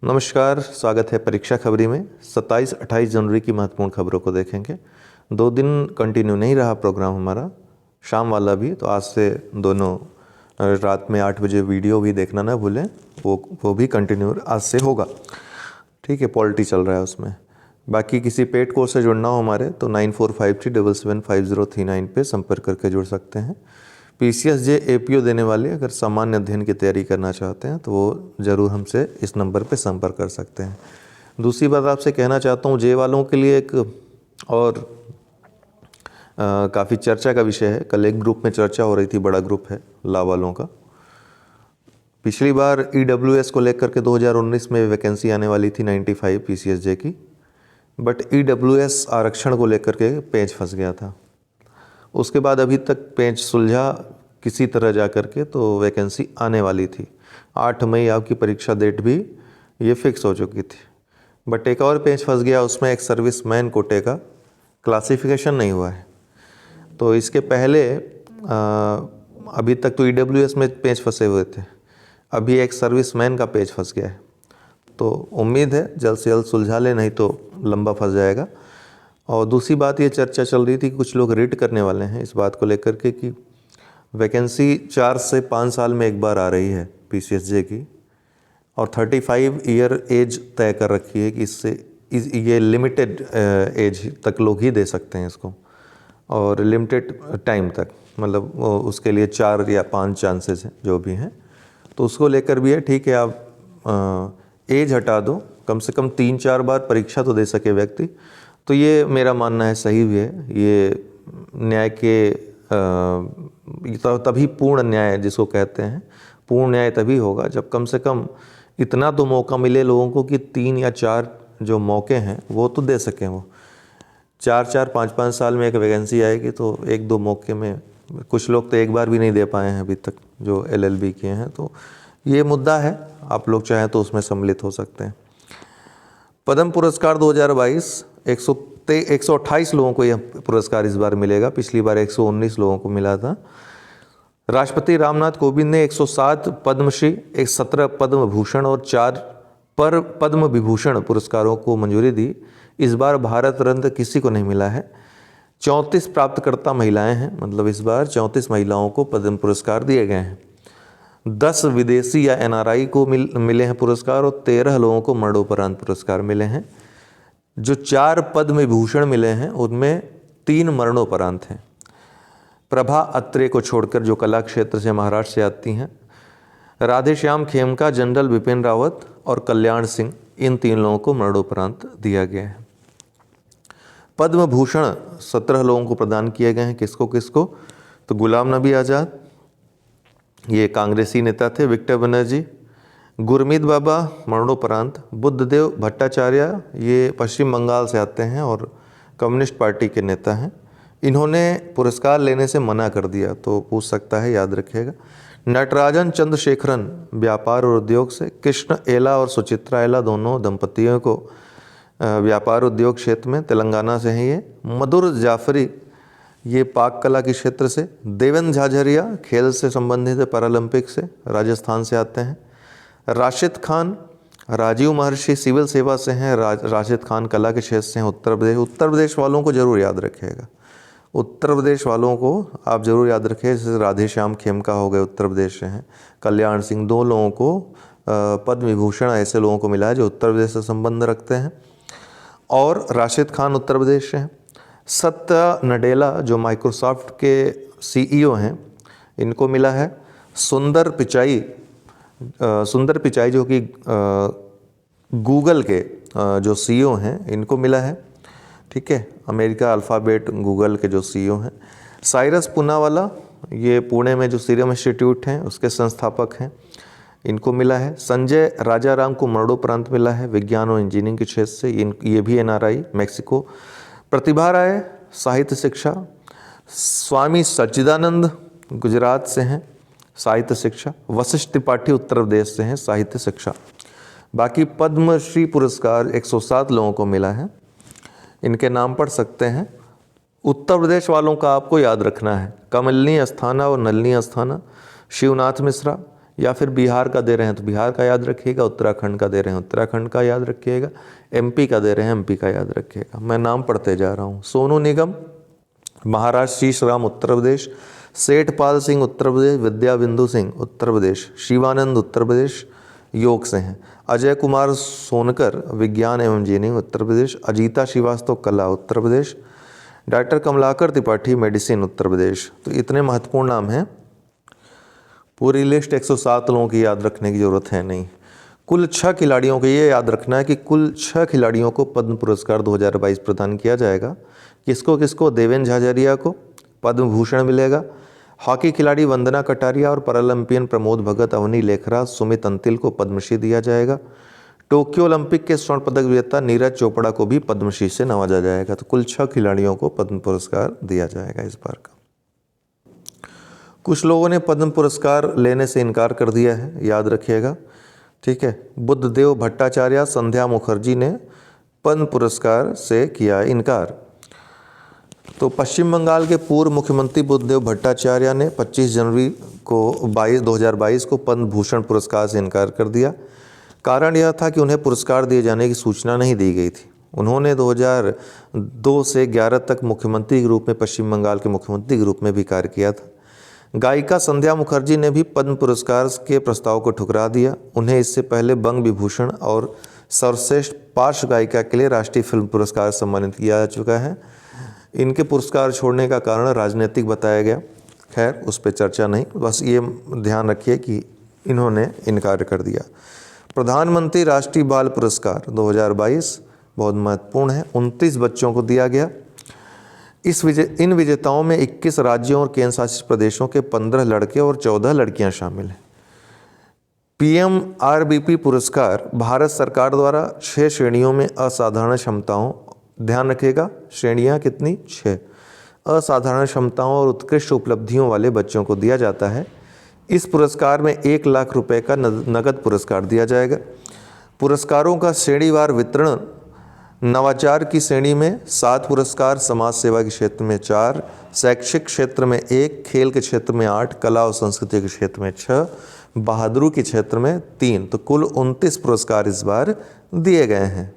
नमस्कार, स्वागत है परीक्षा खबरी में। 27-28 जनवरी की महत्वपूर्ण खबरों को देखेंगे। 2 दिन कंटिन्यू नहीं रहा प्रोग्राम हमारा, शाम वाला भी, तो आज से दोनों रात में 8 बजे वीडियो भी देखना ना भूलें, वो भी कंटिन्यू आज से होगा। ठीक है, पॉलिटी चल रहा है उसमें। बाकी किसी पेड कोर्स से जुड़ना हो हमारे तो 9453775039 पे संपर्क करके जुड़ सकते हैं। PCSJ APO देने वाले अगर सामान्य अध्ययन की तैयारी करना चाहते हैं तो वो ज़रूर हमसे इस नंबर पे संपर्क कर सकते हैं। दूसरी बात आपसे कहना चाहता हूँ, जे वालों के लिए एक और काफ़ी चर्चा का विषय है। कल एक ग्रुप में चर्चा हो रही थी, बड़ा ग्रुप है ला वालों का। पिछली बार EWS को लेकर के 2019 में वैकेंसी आने वाली थी 95 PCSJ की, बट EWS आरक्षण को लेकर के पेंच फंस गया था। उसके बाद अभी तक पेंच सुलझा किसी तरह जा कर के, तो वैकेंसी आने वाली थी। 8 मई आपकी परीक्षा डेट भी ये फिक्स हो चुकी थी, बट एक और पेंच फंस गया। उसमें एक सर्विसमैन कोटे का क्लासिफिकेशन नहीं हुआ है। तो इसके पहले अभी तक तो EWS में पेंच फंसे हुए थे, अभी एक सर्विसमैन का पेंच फंस गया है। तो उम्मीद है जल्द से जल्द सुलझा ले, नहीं तो लंबा फंस जाएगा। और दूसरी बात, ये चर्चा चल रही थी कि कुछ लोग रिट करने वाले हैं इस बात को लेकर के कि वैकेंसी 4 से 5 साल में एक बार आ रही है PCSJ की, और 35 ईयर एज तय कर रखी है कि इससे ये लिमिटेड एज तक लोग ही दे सकते हैं इसको, और लिमिटेड टाइम तक, मतलब उसके लिए 4 या 5 चांसेस हैं जो भी हैं। तो उसको लेकर भी है, ठीक है आप एज हटा दो, कम से कम 3-4 बार परीक्षा तो दे सके व्यक्ति। तो ये मेरा मानना है सही भी है। ये न्याय के तभी पूर्ण न्याय जिसको कहते हैं, पूर्ण न्याय तभी होगा जब कम से कम इतना तो मौका मिले लोगों को कि 3 या 4 जो मौके हैं वो तो दे सकें। वो 4-4, 5-5 साल में एक वैकेंसी आएगी तो 1-2 मौके में, कुछ लोग तो एक बार भी नहीं दे पाए हैं अभी तक जो LLB किए हैं। तो ये मुद्दा है, आप लोग चाहें तो उसमें सम्मिलित हो सकते हैं। पद्म पुरस्कार 2022 128 लोगों को यह पुरस्कार इस बार मिलेगा। पिछली बार 119 लोगों को मिला था। राष्ट्रपति रामनाथ कोविंद ने 107 पद्मश्री, 17 पद्म भूषण और 4 पद्म विभूषण पुरस्कारों को मंजूरी दी। इस बार भारत रत्न किसी को नहीं मिला है। 34 प्राप्तकर्ता महिलाएं हैं, मतलब इस बार 34 महिलाओं को पद्म पुरस्कार दिए गए हैं। 10 विदेशी या NRI को मिले हैं पुरस्कार, और 13 लोगों को मरणोपरांत पुरस्कार मिले हैं। जो 4 पद्म विभूषण मिले हैं उनमें 3 मरणोपरांत हैं। प्रभा अत्रे को छोड़कर, जो कला क्षेत्र से महाराष्ट्र से आती हैं, राधेश्याम खेमका, जनरल बिपिन रावत और कल्याण सिंह, इन 3 लोगों को मरणोपरांत दिया गया है। पद्म भूषण 17 लोगों को प्रदान किए गए हैं। किसको किसको? तो गुलाम नबी आज़ाद, ये कांग्रेसी नेता थे। विक्टर बनर्जी, गुरमीत बाबा मरणोपरांत। बुद्धदेव भट्टाचार्य, ये पश्चिम बंगाल से आते हैं और कम्युनिस्ट पार्टी के नेता हैं। इन्होंने पुरस्कार लेने से मना कर दिया, तो पूछ सकता है, याद रखिएगा। नटराजन चंद्रशेखरन, व्यापार और उद्योग से। कृष्ण एला और सुचित्रा एला, दोनों दंपतियों को व्यापार उद्योग क्षेत्र में, तेलंगाना से हैं ये। मधुर जाफरी, ये पाक कला के क्षेत्र से। देवेंद्र झाझरिया, खेल से संबंधित है, पैरालंपिक से, राजस्थान से आते हैं। राशिद खान, राजीव महर्षि सिविल सेवा से हैं। राशिद खान कला के क्षेत्र से हैं, उत्तर प्रदेश। उत्तर प्रदेश वालों को जरूर याद रखिएगा, उत्तर प्रदेश वालों को आप जरूर याद रखिए। जैसे राधेश्याम खेमका हो गए, उत्तर प्रदेश से हैं। कल्याण सिंह, 2 लोगों को पद्म विभूषण ऐसे लोगों को मिला है जो उत्तर प्रदेश से संबंध रखते हैं, और राशिद खान उत्तर प्रदेश से हैं। सत्या नडेला, जो माइक्रोसॉफ्ट के CEO हैं, इनको मिला है। सुंदर पिचाई जो कि गूगल के जो CEO हैं, इनको मिला है। ठीक है, अमेरिका अल्फ़ाबेट गूगल के जो CEO हैं। साइरस पूनावाला, ये पुणे में जो सीरम इंस्टीट्यूट हैं उसके संस्थापक हैं, इनको मिला है। संजय राजाराम को मरणोपरांत मिला है, विज्ञान और इंजीनियरिंग के क्षेत्र से, ये भी NRI, मैक्सिको। प्रतिभा राय, साहित्य शिक्षा। स्वामी सच्चिदानंद गुजरात से हैं, साहित्य शिक्षा। वशिष्ठ त्रिपाठी उत्तर प्रदेश से हैं, साहित्य शिक्षा। बाकी पद्मश्री पुरस्कार 107 लोगों को मिला है, इनके नाम पढ़ सकते हैं। उत्तर प्रदेश वालों का आपको याद रखना है, कमलिनी अस्थाना और नलिनी अस्थाना, शिवनाथ मिश्रा, या फिर बिहार का दे रहे हैं तो बिहार का याद रखिएगा, उत्तराखंड का दे रहे हैं उत्तराखंड का याद रखिएगा, एमपी का दे रहे हैं एमपी का याद रखिएगा। मैं नाम पढ़ते जा रहा हूँ। सोनू निगम महाराष्ट्र, शीश राम उत्तर प्रदेश, सेठपाल सिंह उत्तर प्रदेश, विद्या बिंदु सिंह उत्तर प्रदेश, शिवानंद उत्तर प्रदेश योग से हैं, अजय कुमार सोनकर विज्ञान एवं इंजीनियरिंग उत्तर प्रदेश, अजीता श्रीवास्तव कला उत्तर प्रदेश, डॉक्टर कमलाकर त्रिपाठी मेडिसिन उत्तर प्रदेश। तो इतने महत्वपूर्ण नाम हैं। पूरी लिस्ट 107 लोगों की याद रखने की ज़रूरत है नहीं। कुल 6 खिलाड़ियों को ये याद रखना है कि कुल 6 खिलाड़ियों को पद्म पुरस्कार 2022 प्रदान किया जाएगा। किसको किसको? देवेंद्र झाझरिया को पद्म भूषण मिलेगा, हॉकी खिलाड़ी वंदना कटारिया और पैरालंपियन प्रमोद भगत, अवनी लेखरा, सुमित अंतिल को पद्मश्री दिया जाएगा। टोक्यो ओलंपिक के स्वर्ण पदक विजेता नीरज चोपड़ा को भी पद्मश्री से नवाजा जाएगा। तो कुल 6 खिलाड़ियों को पद्म पुरस्कार दिया जाएगा इस बार का। कुछ लोगों ने पद्म पुरस्कार लेने से इनकार कर दिया है, याद रखिएगा, ठीक है। बुद्धदेव भट्टाचार्य, संध्या मुखर्जी ने पद्म पुरस्कार से किया इनकार। तो पश्चिम बंगाल के पूर्व मुख्यमंत्री बुद्धदेव भट्टाचार्य ने 25 जनवरी को 2022 को पद्म भूषण पुरस्कार से इनकार कर दिया। कारण यह था कि उन्हें पुरस्कार दिए जाने की सूचना नहीं दी गई थी। उन्होंने 2002 से 11 तक मुख्यमंत्री के रूप में, पश्चिम बंगाल के मुख्यमंत्री के रूप में भी कार्य किया था। गायिका संध्या मुखर्जी ने भी पद्म पुरस्कार के प्रस्ताव को ठुकरा दिया। उन्हें इससे पहले बंग विभूषण और सर्वश्रेष्ठ पार्श्व गायिका के लिए राष्ट्रीय फिल्म पुरस्कार सम्मानित किया जा चुका है। इनके पुरस्कार छोड़ने का कारण राजनीतिक बताया गया। खैर, उस पर चर्चा नहीं, बस ये ध्यान रखिए कि इन्होंने इनकार कर दिया। प्रधानमंत्री राष्ट्रीय बाल पुरस्कार 2022 बहुत महत्वपूर्ण है, 29 बच्चों को दिया गया। इन विजेताओं में 21 राज्यों और केंद्र शासित प्रदेशों के 15 लड़के और 14 लड़कियां शामिल हैं। PMRBP पुरस्कार भारत सरकार द्वारा 6 श्रेणियों में असाधारण क्षमताओं, ध्यान रखिएगा श्रेणियां कितनी? 6, असाधारण क्षमताओं और उत्कृष्ट उपलब्धियों वाले बच्चों को दिया जाता है। इस पुरस्कार में 1 लाख रुपए का नगद पुरस्कार दिया जाएगा। पुरस्कारों का श्रेणीवार वितरण: नवाचार की श्रेणी में 7 पुरस्कार, समाज सेवा के क्षेत्र में 4, शैक्षिक क्षेत्र में 1, खेल के क्षेत्र में 8, कला और संस्कृति के क्षेत्र में 6, बहादुरी के क्षेत्र में 3। तो कुल 29 पुरस्कार इस बार दिए गए हैं।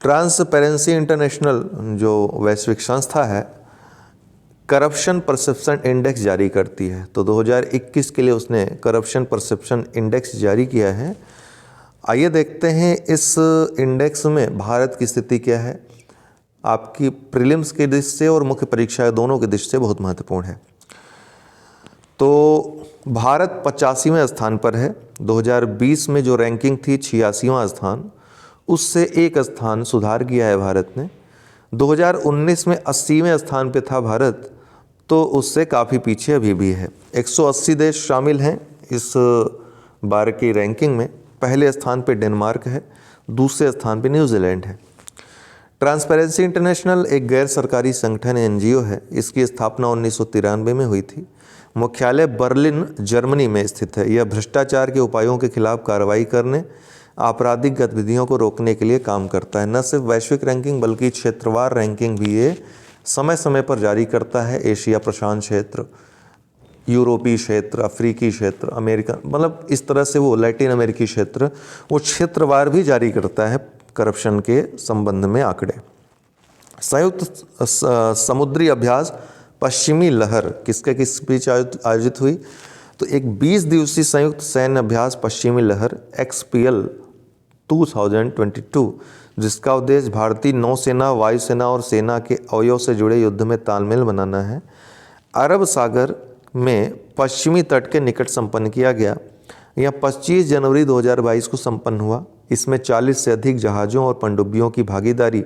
ट्रांसपेरेंसी इंटरनेशनल जो वैश्विक संस्था है, करप्शन परसेप्शन इंडेक्स जारी करती है। तो 2021 के लिए उसने करप्शन परसेप्शन इंडेक्स जारी किया है। आइए देखते हैं इस इंडेक्स में भारत की स्थिति क्या है। आपकी प्रीलिम्स की दृष्टि से और मुख्य परीक्षा दोनों की दृष्टि से बहुत महत्वपूर्ण है। तो भारत 85वें स्थान पर है। 2020 में जो रैंकिंग थी 86वां स्थान, उससे 1 स्थान सुधार किया है भारत ने। 2019 में 80वें स्थान पे था भारत, तो उससे काफ़ी पीछे अभी भी है। 180 देश शामिल हैं इस बार की रैंकिंग में। पहले स्थान पे डेनमार्क है, दूसरे स्थान पे न्यूजीलैंड है। ट्रांसपेरेंसी इंटरनेशनल एक गैर सरकारी संगठन NGO है। इसकी स्थापना 1993 में हुई थी। मुख्यालय बर्लिन जर्मनी में स्थित है। यह भ्रष्टाचार के उपायों के खिलाफ कार्रवाई करने, आपराधिक गतिविधियों को रोकने के लिए काम करता है। न सिर्फ वैश्विक रैंकिंग बल्कि क्षेत्रवार रैंकिंग भी ये समय समय पर जारी करता है। एशिया प्रशांत क्षेत्र, यूरोपीय क्षेत्र, अफ्रीकी क्षेत्र, अमेरिका, मतलब इस तरह से वो लैटिन अमेरिकी क्षेत्र, वो क्षेत्रवार भी जारी करता है करप्शन के संबंध में आंकड़े। संयुक्त समुद्री अभ्यास पश्चिमी लहर किसके किस बीच आयोजित हुई? तो एक 20 दिवसीय संयुक्त सैन्य अभ्यास पश्चिमी लहर XPL 2022, जिसका उद्देश्य भारतीय नौसेना, वायुसेना और सेना के अवयव से जुड़े युद्ध में तालमेल बनाना है, अरब सागर में पश्चिमी तट के निकट संपन्न किया गया। यह 25 जनवरी 2022 को संपन्न हुआ। इसमें 40 से अधिक जहाज़ों और पनडुब्बियों की भागीदारी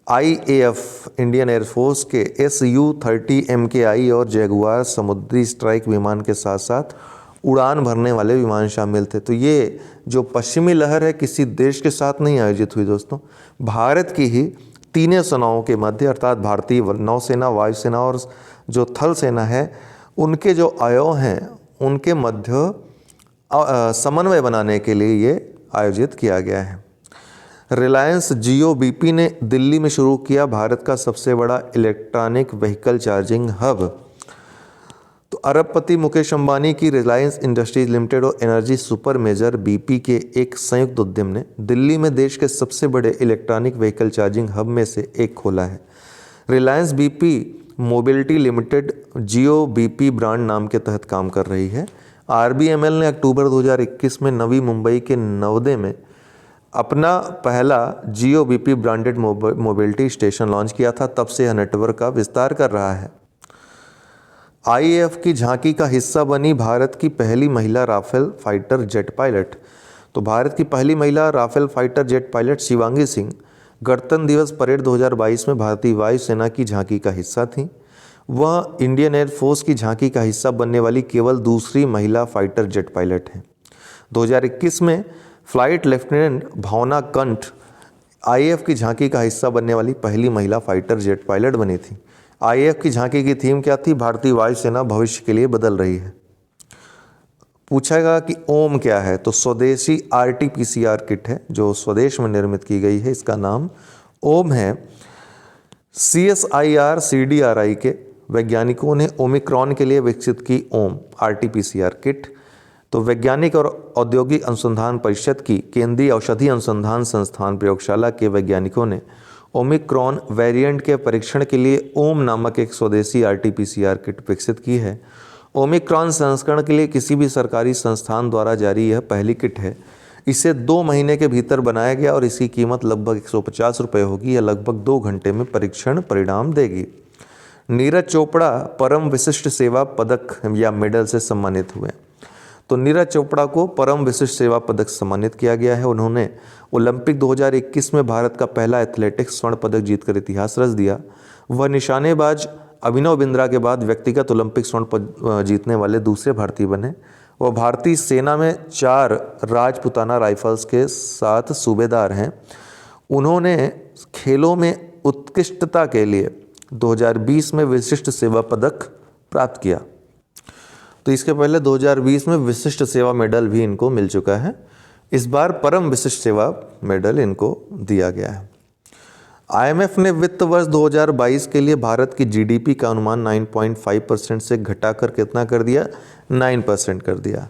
IAF इंडियन एयरफोर्स के SU-30 MKI और जैगुआर समुद्री स्ट्राइक विमान के साथ साथ उड़ान भरने वाले विमान शामिल थे। तो ये जो पश्चिमी लहर है किसी देश के साथ नहीं आयोजित हुई दोस्तों, भारत की ही तीनों सेनाओं के मध्य, अर्थात भारतीय नौसेना, वायुसेना और जो थल सेना है, उनके जो अवयव हैं उनके मध्य समन्वय बनाने के लिए ये आयोजित किया गया है। रिलायंस जियो BP ने दिल्ली में शुरू किया भारत का सबसे बड़ा इलेक्ट्रॉनिक व्हीकल चार्जिंग हब। तो अरबपति मुकेश अंबानी की रिलायंस इंडस्ट्रीज लिमिटेड और एनर्जी सुपर मेजर बीपी के एक संयुक्त उद्यम ने दिल्ली में देश के सबसे बड़े इलेक्ट्रॉनिक व्हीकल चार्जिंग हब में से एक खोला है। रिलायंस बीपी मोबिलिटी लिमिटेड जियो बीपी ब्रांड नाम के तहत काम कर रही है। आरबीएमएल ने अक्टूबर 2021 में नवी मुंबई के नवदे में अपना पहला Jio BP branded mobility station launch किया था। तब से यह नेटवर्क का विस्तार कर रहा है। आईएएफ की झांकी का हिस्सा बनी भारत की पहली महिला राफेल फाइटर जेट पायलट। तो भारत की पहली महिला Rafale fighter jet pilot Shivangi Singh गणतंत्र दिवस परेड 2022 में भारतीय वायुसेना की झांकी का हिस्सा थीं। वह इंडियन एयरफोर्स की झांकी का हिस्सा बनने वाली केवल दूसरी महिला फाइटर जेट पायलट हैं। 2021 में फ्लाइट लेफ्टिनेंट भावना कंठ आईएएफ की झांकी का हिस्सा बनने वाली पहली महिला फाइटर जेट पायलट बनी थी। आईएएफ की झांकी की थीम क्या थी? भारतीय वायुसेना भविष्य के लिए बदल रही है। पूछेगा कि ओम क्या है? तो स्वदेशी आरटीपीसीआर किट है जो स्वदेश में निर्मित की गई है। इसका नाम ओम है। CSIR CDRI के वैज्ञानिकों ने ओमिक्रॉन के लिए विकसित की ओम आरटीपीसीआर किट। तो वैज्ञानिक और औद्योगिक अनुसंधान परिषद की केंद्रीय औषधि अनुसंधान संस्थान प्रयोगशाला के वैज्ञानिकों ने ओमिक्रॉन वेरिएंट के परीक्षण के लिए ओम नामक एक स्वदेशी आरटीपीसीआर किट विकसित की है। ओमिक्रॉन संस्करण के लिए किसी भी सरकारी संस्थान द्वारा जारी यह पहली किट है। इसे 2 महीने के भीतर बनाया गया और इसकी कीमत लगभग 150 रुपये होगी। यह लगभग 2 घंटे में परीक्षण परिणाम देगी। नीरज चोपड़ा परम विशिष्ट सेवा पदक या मेडल से सम्मानित हुए। तो नीरज चोपड़ा को परम विशिष्ट सेवा पदक सम्मानित किया गया है। उन्होंने ओलंपिक 2021 में भारत का पहला एथलेटिक्स स्वर्ण पदक जीतकर इतिहास रच दिया। वह निशानेबाज अभिनव बिंद्रा के बाद व्यक्तिगत ओलंपिक स्वर्ण पदक जीतने वाले दूसरे भारतीय बने। वह भारतीय सेना में 4 राजपुताना राइफल्स के साथ सूबेदार हैं। उन्होंने खेलों में उत्कृष्टता के लिए 2020 में विशिष्ट सेवा पदक प्राप्त किया। तो इसके पहले 2020 में विशिष्ट सेवा मेडल भी इनको मिल चुका है। इस बार परम विशिष्ट सेवा मेडल इनको दिया गया है। आईएमएफ ने वित्त वर्ष 2022 के लिए भारत की जीडीपी का अनुमान 9.5% से घटाकर कितना कर दिया? 9% कर दिया।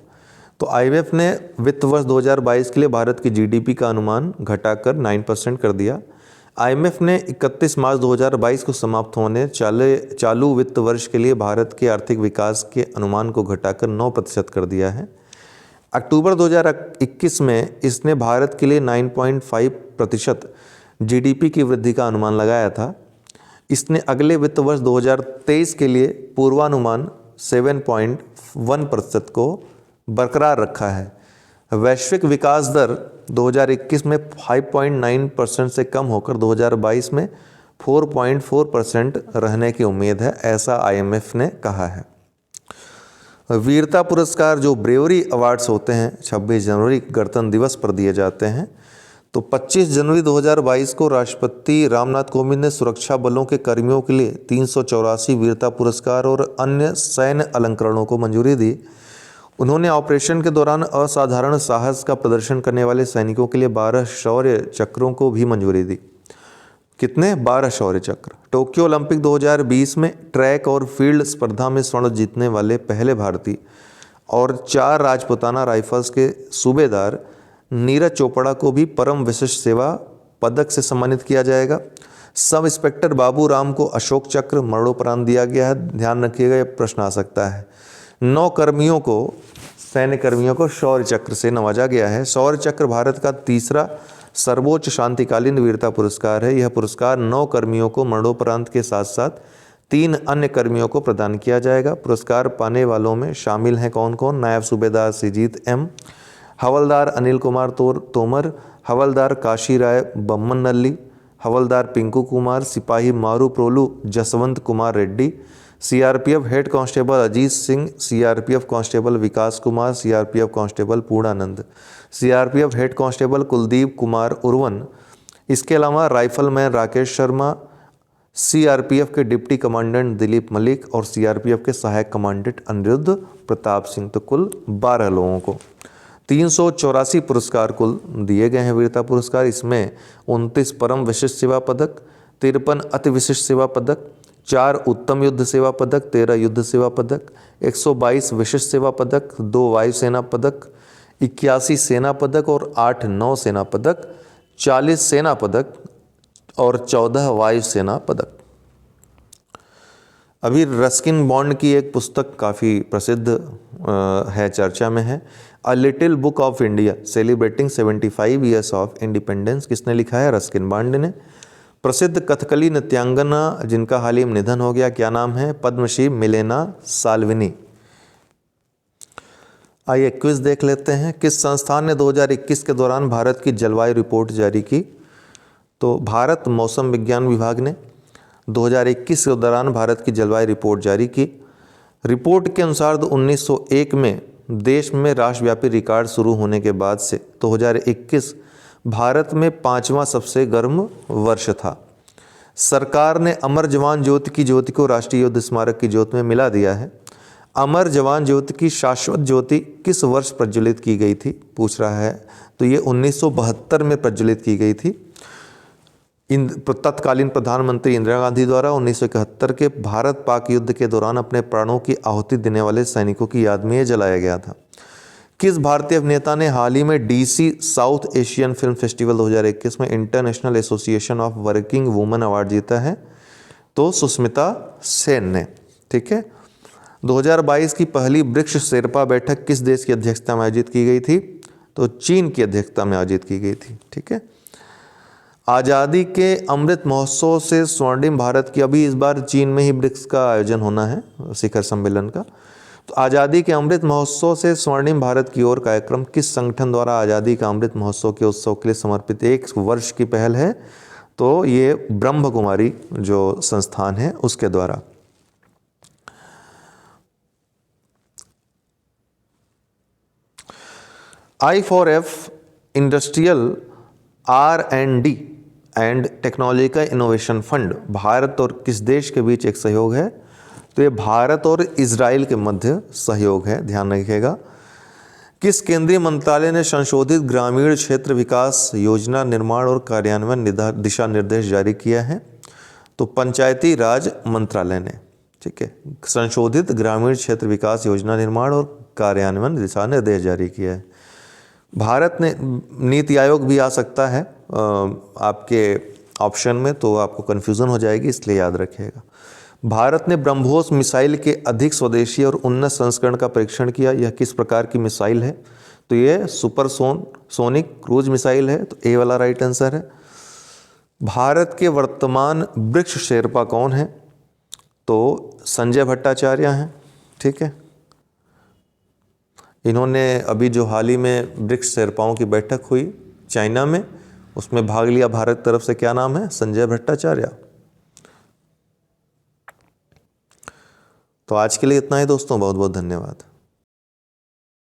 तो आईएमएफ ने वित्त वर्ष 2022 के लिए भारत की जीडीपी का अनुमान घटाकर 9% कर दिया। आईएमएफ ने 31 मार्च 2022 को समाप्त होने चालू वित्त वर्ष के लिए भारत के आर्थिक विकास के अनुमान को घटाकर 9% कर दिया है। अक्टूबर 2021 में इसने भारत के लिए 9.5% जीडीपी की वृद्धि का अनुमान लगाया था। इसने अगले वित्त वर्ष 2023 के लिए पूर्वानुमान 7.1% को बरकरार रखा है। वैश्विक विकास दर 2021 में 5.9% से कम होकर 2022 में 4.4% रहने की उम्मीद है, ऐसा आईएमएफ ने कहा है। वीरता पुरस्कार जो ब्रेवरी अवार्ड्स होते हैं 26 जनवरी गणतंत्र दिवस पर दिए जाते हैं। तो 25 जनवरी 2022 को राष्ट्रपति रामनाथ कोविंद ने सुरक्षा बलों के कर्मियों के लिए 384 वीरता पुरस्कार और अन्य सैन्य अलंकरणों को मंजूरी दी। उन्होंने ऑपरेशन के दौरान असाधारण साहस का प्रदर्शन करने वाले सैनिकों के लिए 12 शौर्य चक्रों को भी मंजूरी दी। कितने? 12 शौर्य चक्र। टोक्यो ओलंपिक 2020 में ट्रैक और फील्ड स्पर्धा में स्वर्ण जीतने वाले पहले भारतीय और 4 राजपुताना राइफल्स के सूबेदार नीरज चोपड़ा को भी परम विशिष्ट सेवा पदक से सम्मानित किया जाएगा। सब इंस्पेक्टर बाबू राम को अशोक चक्र मरणोपरांत दिया गया है। ध्यान रखिएगा, यह प्रश्न आ सकता है। 9 कर्मियों को, सैन्य कर्मियों को शौर्य चक्र से नवाजा गया है। शौर्य चक्र भारत का तीसरा सर्वोच्च शांतिकालीन वीरता पुरस्कार है। यह पुरस्कार 9 कर्मियों को मरणोपरांत के साथ साथ 3 अन्य कर्मियों को प्रदान किया जाएगा। पुरस्कार पाने वालों में शामिल हैं कौन कौन? नायब सूबेदार सिजीत एम, हवलदार अनिल कुमार तोमर, हवलदार काशी राय बम्मन नल्ली, हवलदार पिंकू कुमार, सिपाही Maru Prolu Jaswant Kumar Reddy, CRPF head constable Ajit Singh, CRPF constable Vikas Kumar, CRPF constable Purnanand, CRPF head constable Kuldeep Kumar Urvan. इसके अलावा राइफलमैन राकेश शर्मा, सीआरपीएफ के डिप्टी कमांडेंट दिलीप मलिक और सीआरपीएफ के सहायक कमांडेंट अनिरुद्ध प्रताप सिंह। तो कुल 12 लोगों को 384 पुरस्कार कुल दिए गए हैं वीरता पुरस्कार। इसमें 29 परम विशिष्ट सेवा पदक, 53 अति विशिष्ट सेवा पदक, 4 उत्तम युद्ध सेवा पदक, 13 युद्ध सेवा पदक, 122 विशिष्ट सेवा पदक, 2 वायुसेना पदक, 81 सेना पदक और 8 नौसेना पदक, 40 सेना पदक और 14 वायुसेना पदक। अभी रस्किन बॉन्ड की एक पुस्तक काफ़ी प्रसिद्ध है, चर्चा में है, a little book of India celebrating 75 years of independence. किसने लिखा है? रस्किन बॉन्ड ने। प्रसिद्ध कथकली नृत्यांगना जिनका हाल ही में निधन हो गया, क्या नाम है? पद्मश्री मिलेना साल्विनी। आइए क्विज देख लेते हैं। किस संस्थान ने 2021 के दौरान भारत की जलवायु रिपोर्ट जारी की? तो भारत मौसम विज्ञान विभाग ने 2021 के दौरान भारत की जलवायु रिपोर्ट जारी की। रिपोर्ट के अनुसार 1901 में देश में राष्ट्रव्यापी रिकॉर्ड शुरू होने के बाद से 2021 भारत में 5वां सबसे गर्म वर्ष था। सरकार ने अमर जवान ज्योति को राष्ट्रीय युद्ध स्मारक की ज्योति में मिला दिया है। अमर जवान ज्योति की शाश्वत ज्योति किस वर्ष प्रज्वलित की गई थी, पूछ रहा है। तो ये 1972 में प्रज्वलित की गई थी। तत्कालीन प्रधानमंत्री इंदिरा गांधी द्वारा 1971 के भारत पाक युद्ध के दौरान अपने प्राणों की आहुति देने वाले सैनिकों की याद में यह जलाया गया था। किस भारतीय अभिनेता ने हाल ही में DC south Asian film festival 2021 में international association of working women award जीता है? तो सुष्मिता सेन ने। ठीक है। 2022 की पहली ब्रिक्स शेरपा बैठक किस देश की अध्यक्षता में आयोजित की गई थी? तो चीन की अध्यक्षता में आयोजित की गई थी। ठीक है। आज़ादी के अमृत महोत्सव से स्वर्णिम भारत की, अभी इस बार चीन में ही ब्रिक्स का आयोजन होना है, शिखर सम्मेलन का। तो आज़ादी के अमृत महोत्सव से स्वर्णिम भारत की ओर कार्यक्रम किस संगठन द्वारा आज़ादी का अमृत महोत्सव के उत्सव के लिए समर्पित 1 वर्ष की पहल है? तो ये ब्रह्म कुमारी जो संस्थान है उसके द्वारा। I4F industrial R&D and technology का इनोवेशन फंड भारत और किस देश के बीच एक सहयोग है? तो ये भारत और इजराइल के मध्य सहयोग है, ध्यान रखिएगा। किस केंद्रीय मंत्रालय ने संशोधित ग्रामीण क्षेत्र विकास योजना निर्माण और कार्यान्वयन दिशा निर्देश जारी किया है? तो पंचायती राज मंत्रालय ने। ठीक है। संशोधित ग्रामीण क्षेत्र विकास योजना निर्माण और कार्यान्वयन दिशा निर्देश जारी किया है। भारत ने, नीति आयोग भी आ सकता है आपके ऑप्शन में, तो आपको कन्फ्यूज़न हो जाएगी, इसलिए याद रखिएगा। भारत ने ब्रह्मोस मिसाइल के अधिक स्वदेशी और उन्नत संस्करण का परीक्षण किया। यह किस प्रकार की मिसाइल है? तो ये सुपरसोनिक क्रूज मिसाइल है। तो ए वाला राइट आंसर है। भारत के वर्तमान ब्रिक्स शेरपा कौन है? तो संजय भट्टाचार्य हैं। ठीक है। इन्होंने अभी जो हाल ही में ब्रिक्स शेरपाओं की बैठक हुई चाइना में, उसमें भाग लिया भारत तरफ से। क्या नाम है? संजय भट्टाचार्य। तो आज के लिए इतना ही दोस्तों, बहुत बहुत धन्यवाद।